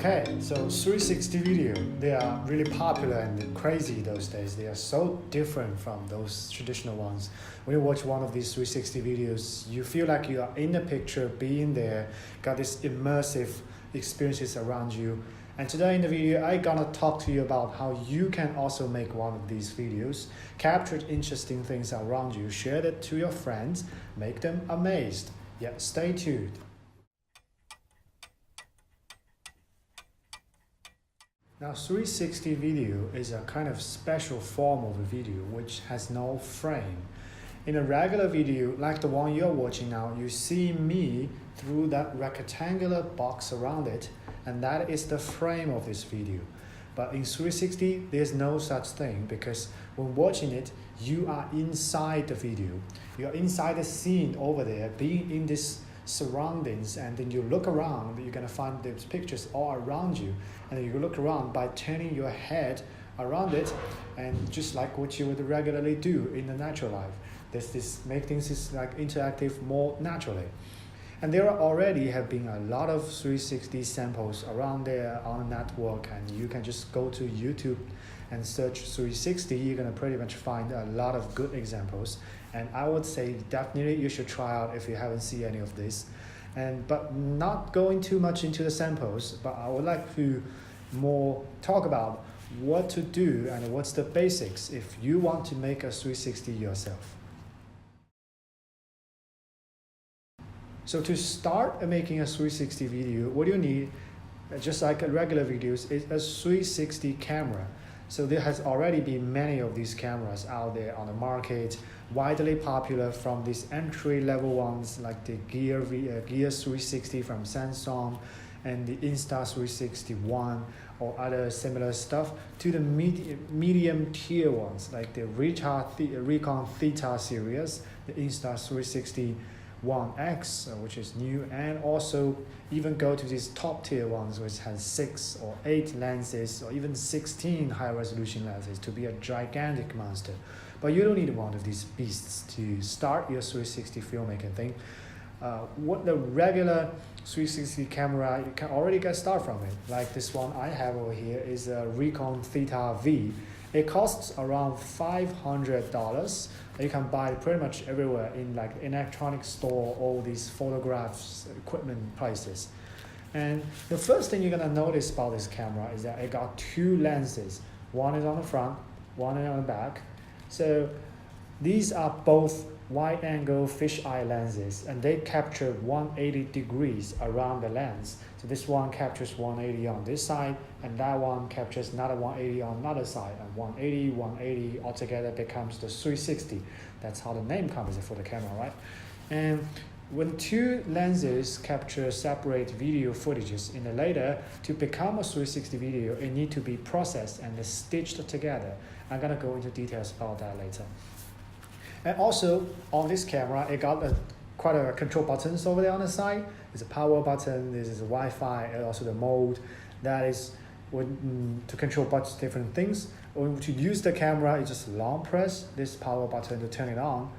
Okay, so 360 video, they are really popular and crazy those days. They are so different from those traditional ones. When you watch one of these 360 videos, you feel like you are in the picture, being there, got these immersive experiences around you. And today in the video, I'm gonna talk to you about how you can also make one of these videos, capture interesting things around you, share it to your friends, make them amazed. Yeah, stay tuned. Now, 360 video is a kind of special form of a video which has no frame. In a regular video, like the one you're watching now, you see me through that rectangular box around it, and that is the frame of this video. But in 360, there's no such thing because when watching it, you are inside the video. You're inside the scene over there, being in this surroundings, and then you look around, you're gonna find these pictures all around you, and then you look around by turning your head around it, and just like what you would regularly do in the natural life. This make things like interactive more naturally. And there already have been a lot of 360 samples around there on the network, and you can just go to YouTube and search 360. You're gonna pretty much find a lot of good examples. And I would say definitely you should try out if you haven't seen any of this. But not going too much into the samples, but I would like to more talk about what to do and what's the basics if you want to make a 360 yourself. So to start making a 360 video, what you need, just like regular videos, is a 360 camera. So there has already been many of these cameras out there on the market, widely popular, from these entry-level ones like the Gear 360 from Samsung and the Insta360 ONE or other similar stuff, to the medium tier ones like the Recon Theta series, the Insta360 ONE X, which is new, and also even go to these top tier ones which has 6 or 8 lenses or even 16 high resolution lenses to be a gigantic monster. But you don't need one of these beasts to start your 360 filmmaking thing. What the regular 360 camera, you can already get started from it. Like this one I have over here is a Recon Theta V. It costs around $500. You can buy it pretty much everywhere in like electronic store, all these photographs, equipment prices. And the first thing you're gonna notice about this camera is that it got 2 lenses. One is on the front, one is on the back. So these are both wide angle fisheye lenses, and they capture 180 degrees around the lens. So this one captures 180 on this side, and that one captures another 180 on another side, and 180 altogether becomes the 360. That's how the name comes for the camera, right? And when 2 lenses capture separate video footages in the later, to become a 360 video, it needs to be processed and stitched together. I'm gonna go into details about that later. And also on this camera, it got quite a control buttons over there on the side. There's a power button, this is a Wi-Fi, and also the mode. That is to control bunch different things. When to use the camera, you just long press this power button to turn it on.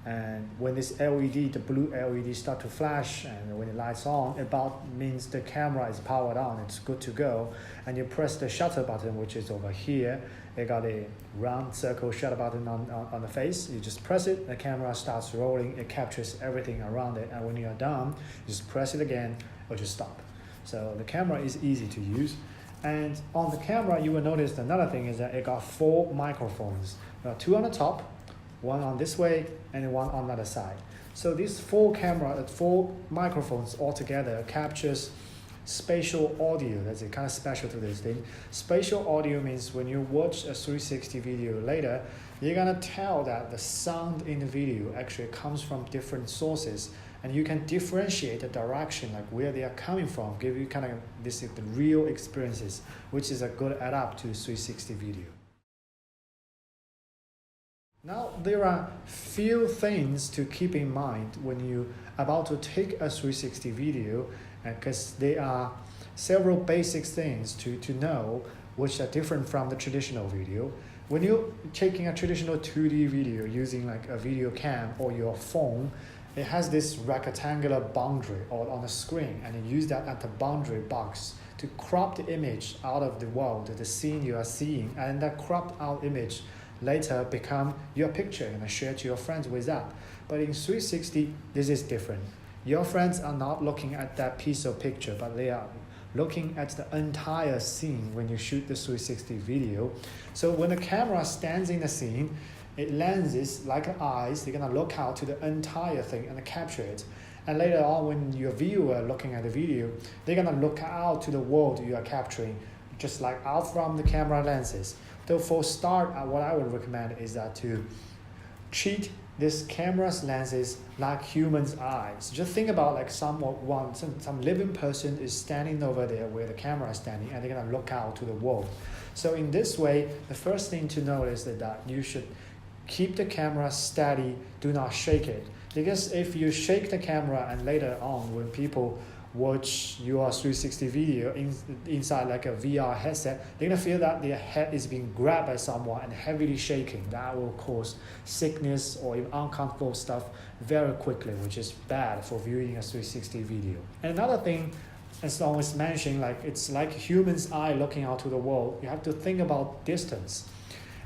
And when this LED, the blue LED start to flash, and when it lights on, it about means the camera is powered on, it's good to go. And you press the shutter button, which is over here. It got a round circle shutter button on the face. You just press it, the camera starts rolling, it captures everything around it. And when you're done, you just press it again or just stop. So the camera is easy to use. And on the camera, you will notice another thing is that it got 4 microphones. There are 2 on the top, 1 on this way, and 1 on the other side. So these 4 microphones altogether captures spatial audio. That's kind of special to this thing. Spatial audio means when you watch a 360 video later, you're gonna tell that the sound in the video actually comes from different sources, and you can differentiate the direction, like where they are coming from, give you kind of the real experiences, which is a good add-up to 360 video. Now, there are few things to keep in mind when you're about to take a 360 video, because there are several basic things to know which are different from the traditional video. When you're taking a traditional 2D video using like a video cam or your phone, it has this rectangular boundary on the screen, and you use that at the boundary box to crop the image out of the world, the scene you are seeing, and that cropped out image later become your picture and share to your friends with that. But in 360, this is different. Your friends are not looking at that piece of picture, but they are looking at the entire scene when you shoot the 360 video. So when the camera stands in the scene, it lenses like eyes, they're gonna look out to the entire thing and capture it. And later on, when your viewer looking at the video, they're gonna look out to the world you are capturing, just like out from the camera lenses. So for start, what I would recommend is that to treat this camera's lenses like human's eyes. Just think about like some living person is standing over there where the camera is standing, and they're gonna look out to the world. So in this way, the first thing to notice is that you should keep the camera steady, do not shake it. Because if you shake the camera and later on when people watch your 360 video inside like a VR headset, they're gonna feel that their head is being grabbed by someone and heavily shaking. That will cause sickness or even uncomfortable stuff very quickly, which is bad for viewing a 360 video. And another thing, as always mentioned, like it's like human's eye looking out to the world. You have to think about distance.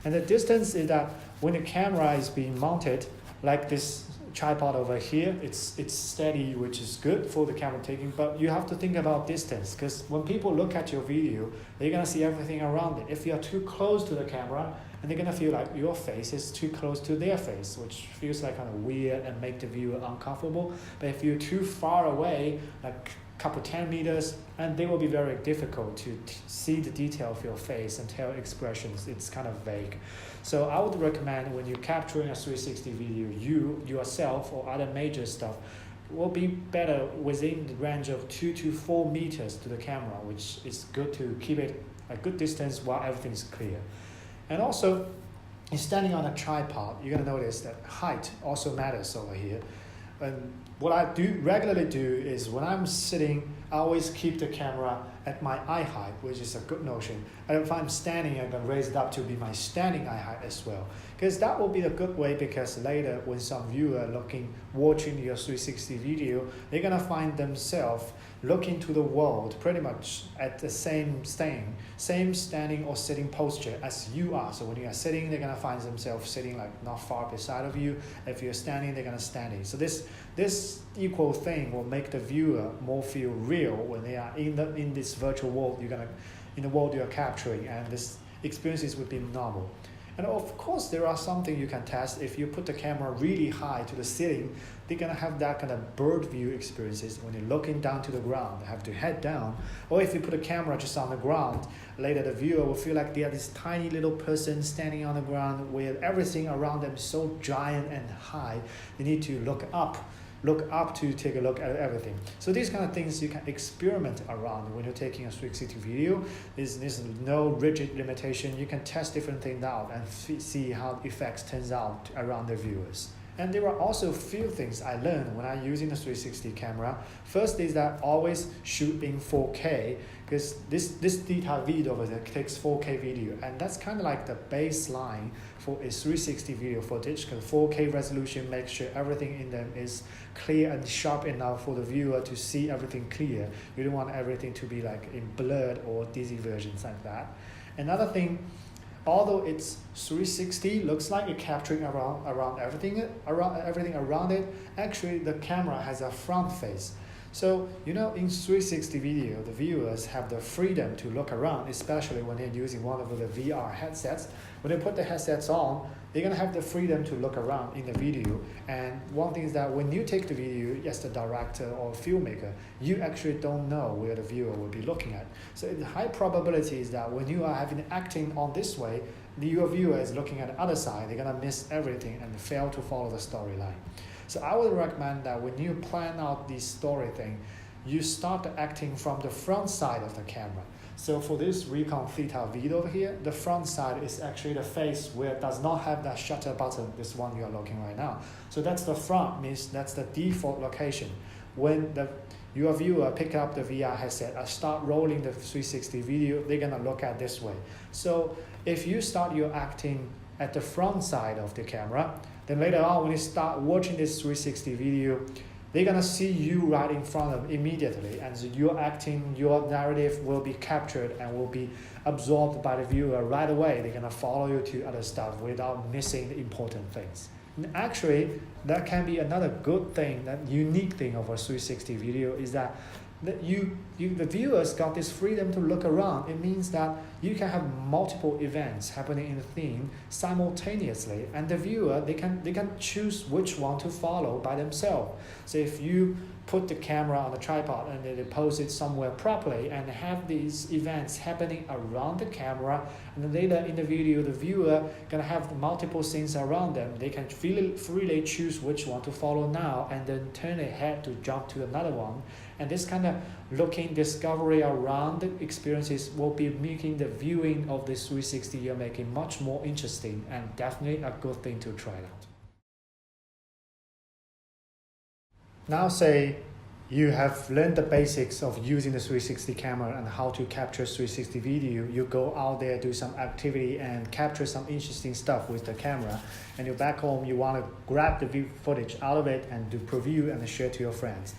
And the distance is that when the camera is being mounted, like this tripod over here, it's steady, which is good for the camera taking, but you have to think about distance, because when people look at your video, they're gonna see everything around it. If you're too close to the camera, and they're gonna feel like your face is too close to their face, which feels like kind of weird and make the viewer uncomfortable. But if you're too far away, like couple 10 meters, and they will be very difficult to see the detail of your face and tell expressions. It's kind of vague. So I would recommend when you're capturing a 360 video, you yourself or other major stuff will be better within the range of 2 to 4 meters to the camera, which is good to keep it a good distance while everything is clear. And also, in standing on a tripod, you're gonna notice that height also matters over here. And what I regularly do is when I'm sitting, I always keep the camera at my eye height, which is a good notion. And if I'm standing, I can raise it up to be my standing eye height as well. Because that will be a good way, because later when some viewer watching your 360 video, they're gonna find themselves looking to the world pretty much at the same standing or sitting posture as you are. So when you are sitting, they're gonna find themselves sitting like not far beside of you. If you're standing, they're gonna standing. So this equal thing will make the viewer more feel real when they are in this virtual world in the world you're capturing, and this experiences would be normal. And of course, there are something you can test. If you put the camera really high to the ceiling, they're gonna have that kind of bird view experiences when you're looking down to the ground, they have to head down. Or if you put a camera just on the ground, later the viewer will feel like they are this tiny little person standing on the ground where everything around them is so giant and high. They need to look up to take a look at everything. So these kind of things you can experiment around when you're taking a 360 video. There's no rigid limitation. You can test different things out and see how effects turns out around the viewers. And there are also a few things I learned when I'm using the 360 camera. First is that always shoot in 4K, because this detailed video over there takes 4K video, and that's kind of like the baseline for a 360 video footage, because 4K resolution makes sure everything in them is clear and sharp enough for the viewer to see everything clear. You don't want everything to be like in blurred or dizzy versions like that. Another thing, although it's 360, looks like it's capturing around everything around it, actually the camera has a front face. So, in 360 video, the viewers have the freedom to look around, especially when they're using one of the VR headsets. When they put the headsets on, they're gonna have the freedom to look around in the video. And one thing is that when you take the video as the director or filmmaker, you actually don't know where the viewer will be looking at. So the high probability is that when you are having acting on this way, your viewer is looking at the other side, they're gonna miss everything and fail to follow the storyline. So I would recommend that when you plan out this story thing, you start acting from the front side of the camera. So for this Recon Theta video over here, the front side is actually the face where it does not have that shutter button, this one you are looking right now. So that's the front, means that's the default location. When your viewer pick up the VR headset and start rolling the 360 video, they're gonna look at this way. So if you start your acting at the front side of the camera, then later on when you start watching this 360 video, they're gonna see you right in front of them immediately, and so your acting, your narrative will be captured and will be absorbed by the viewer right away. They're gonna follow you to other stuff without missing the important things. And actually, that can be another good thing, that unique thing of a 360 video is that the viewers got this freedom to look around. It means that you can have multiple events happening in the scene simultaneously, and the viewer, they can choose which one to follow by themselves. So if you put the camera on the tripod and they pose it somewhere properly and have these events happening around the camera, and then later in the video the viewer gonna have multiple scenes around them, they can freely choose which one to follow now and then turn ahead to jump to another one. And this kind of looking discovery around the experiences will be making the viewing of this 360 you're making much more interesting, and definitely a good thing to try out. Now say you have learned the basics of using the 360 camera and how to capture 360 video. You go out there, do some activity and capture some interesting stuff with the camera, and you're back home, you want to grab the footage out of it and do preview and share to your friends.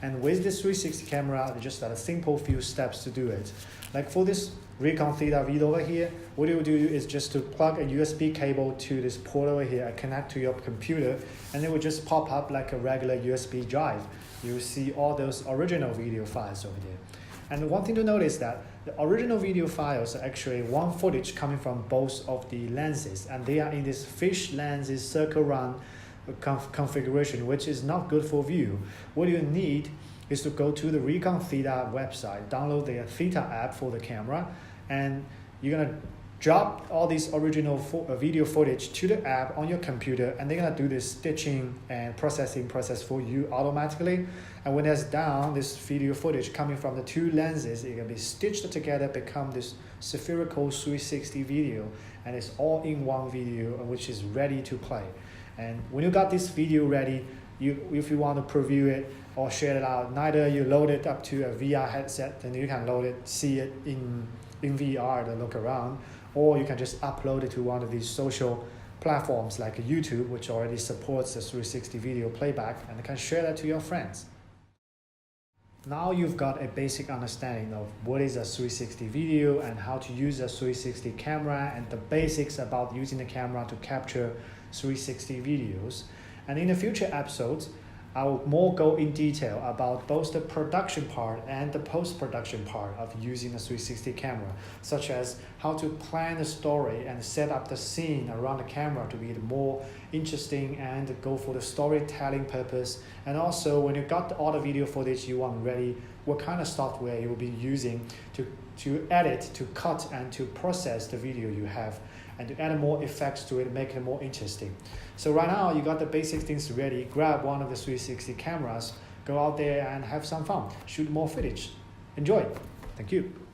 And with this 360 camera, just a simple few steps to do it. Like for this Recon Theta vid over here, what you do is just to plug a USB cable to this port over here, connect to your computer, and it will just pop up like a regular USB drive. You will see all those original video files over there. And one thing to notice that the original video files are actually one footage coming from both of the lenses, and they are in this fish lenses circle run configuration, which is not good for view. What you need is to go to the Recon Theta website, download the Theta app for the camera, and you're gonna drop all these original video footage to the app on your computer, and they're gonna do this stitching and processing process for you automatically. And when that's done, this video footage coming from the two lenses, it can be stitched together, become this spherical 360 video, and it's all in one video, which is ready to play. And when you got this video ready, if you want to preview it or share it out, neither you load it up to a VR headset, then you can load it, see it in VR to look around, or you can just upload it to one of these social platforms like YouTube, which already supports the 360 video playback, and you can share that to your friends. Now you've got a basic understanding of what is a 360 video and how to use a 360 camera and the basics about using the camera to capture 360 videos. And in the future episodes, I will more go in detail about both the production part and the post-production part of using a 360 camera, such as how to plan the story and set up the scene around the camera to be more interesting and go for the storytelling purpose. And also when you got all the video footage you want ready, what kind of software you will be using to edit, to cut and to process the video you have, and to add more effects to it, make it more interesting. So right now you got the basic things ready. Grab one of the 360 cameras, go out there and have some fun, shoot more footage. Enjoy. Thank you.